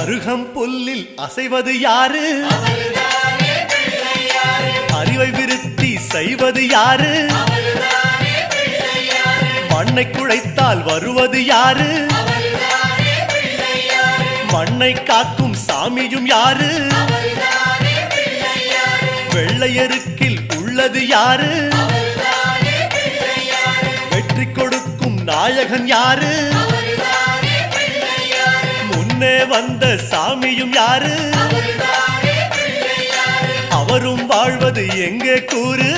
அருகம் புல்லில் அசைவது யாரு? அறிவை விருத்தி செய்வது யாரு? மண்ணை குழைத்தால் வருவது யாரு? மண்ணை காக்கும் சாமியும் யாரு? வெள்ளையருக்கில் உள்ளது யாரு? வெற்றி கொடுக்கும் நாயகன் யாரு? முன்னே வந்த சாமியும் யாரு? அவரும் வாழ்வது எங்கே கூறு?